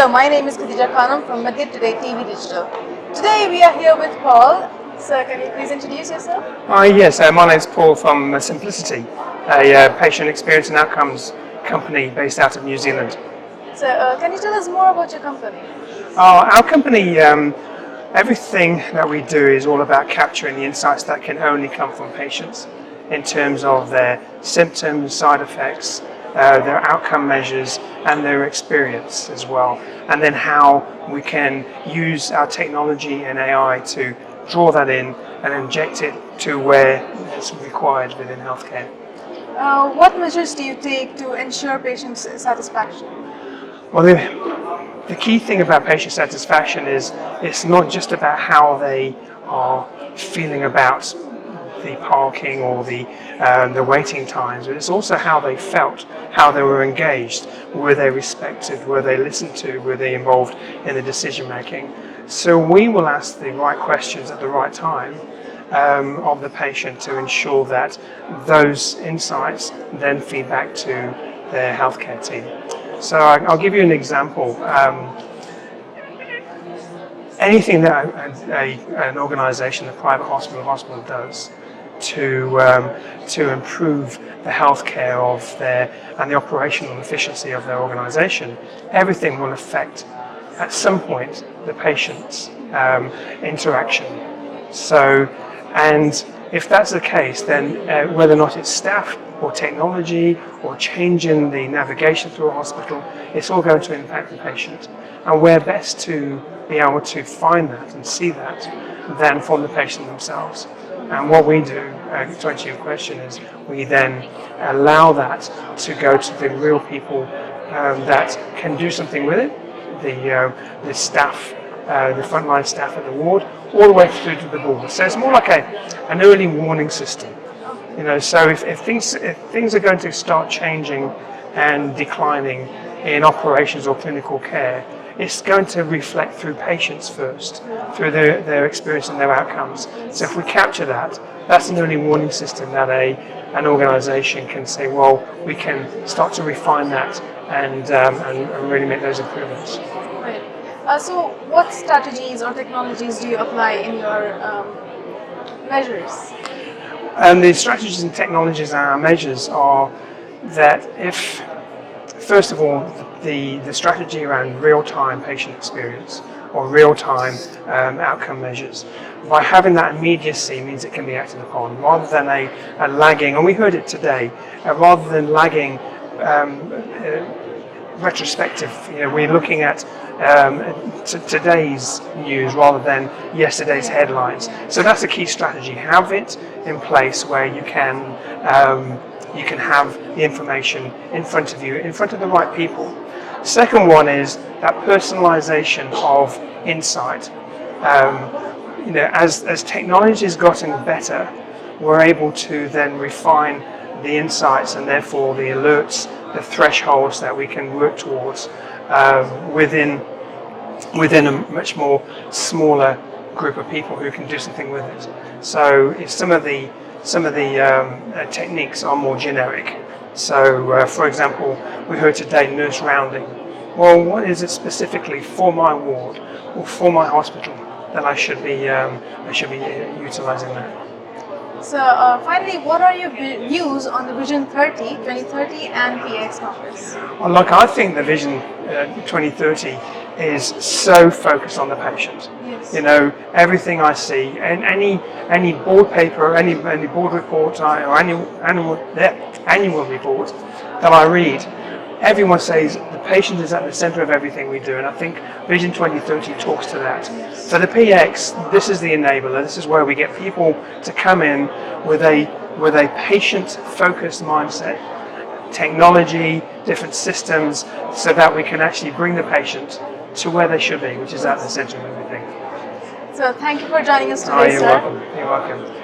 Hello, my name is Khadija Khanum from Millett Today TV Digital. Today we are here with Paul. Sir, can you please introduce yourself? Yes, my name is Paul from Cemplicity, a patient experience and outcomes company based out of New Zealand. So, can you tell us more about your company? Our company, everything that we do is all about capturing the insights that can only come from patients in terms of their symptoms, side effects, their outcome measures and their experience as well, and then how we can use our technology and AI to draw that in and inject it to where it's required within healthcare. What measures do you take to ensure patient satisfaction? Well, the key thing about patient satisfaction is it's not just about how they are feeling about the parking or the waiting times, but it's also how they felt, how they were engaged, were they respected, were they listened to, were they involved in the decision making. So we will ask the right questions at the right time of the patient to ensure that those insights then feed back to their healthcare team. So I'll give you an example. Anything that an organisation, a private hospital does to improve the healthcare of and the operational efficiency of their organisation, everything will affect at some point the patient's interaction. So, and if that's the case, then whether or not it's staff or technology or changing the navigation through a hospital, it's all going to impact the patient. And we're best to be able to find that and see that than from the patient themselves. And what we do, to answer your question, is we then allow that to go to the real people that can do something with it, the staff, the frontline staff at the ward, all the way through to the board. So it's more like an early warning system. You know, so if things are going to start changing and declining in operations or clinical care, it's going to reflect through patients first, through their experience and their outcomes. So if we capture that, that's an early warning system that an organisation can say, well, we can start to refine that and really make those improvements. Right. So what strategies or technologies do you apply in your measures? The strategies and technologies and our measures are that if, first of all, the strategy around real-time patient experience or real-time outcome measures, by having that immediacy means it can be acted upon rather than a lagging, and we heard it today, rather than lagging retrospective. You know, we're looking at today's news rather than yesterday's headlines. So that's a key strategy. Have it in place where you can have the information in front of you, in front of the right people. Second one is that personalization of insight. You know, as technology has gotten better, we're able to then refine the insights and therefore the alerts, the thresholds that we can work towards within a much more smaller group of people who can do something with it. So if some of the techniques are more generic. So, for example, we heard today nurse rounding. Well, what is it specifically for my ward or for my hospital that I should be utilising that? So, finally, what are your views on the Vision 2030 and PX numbers? Well, look, I think the Vision 2030 is so focused on the patient. Yes. You know, everything I see, and any board paper, any board report or annual report that I read, everyone says the patient is at the centre of everything we do, and I think Vision 2030 talks to that. Yes. So the PX, this is the enabler. This is where we get people to come in with a patient-focused mindset, technology, different systems, so that we can actually bring the patient to where they should be, which is at the centre of everything. So thank you for joining us today, Oh, you're sir. welcome. You're welcome.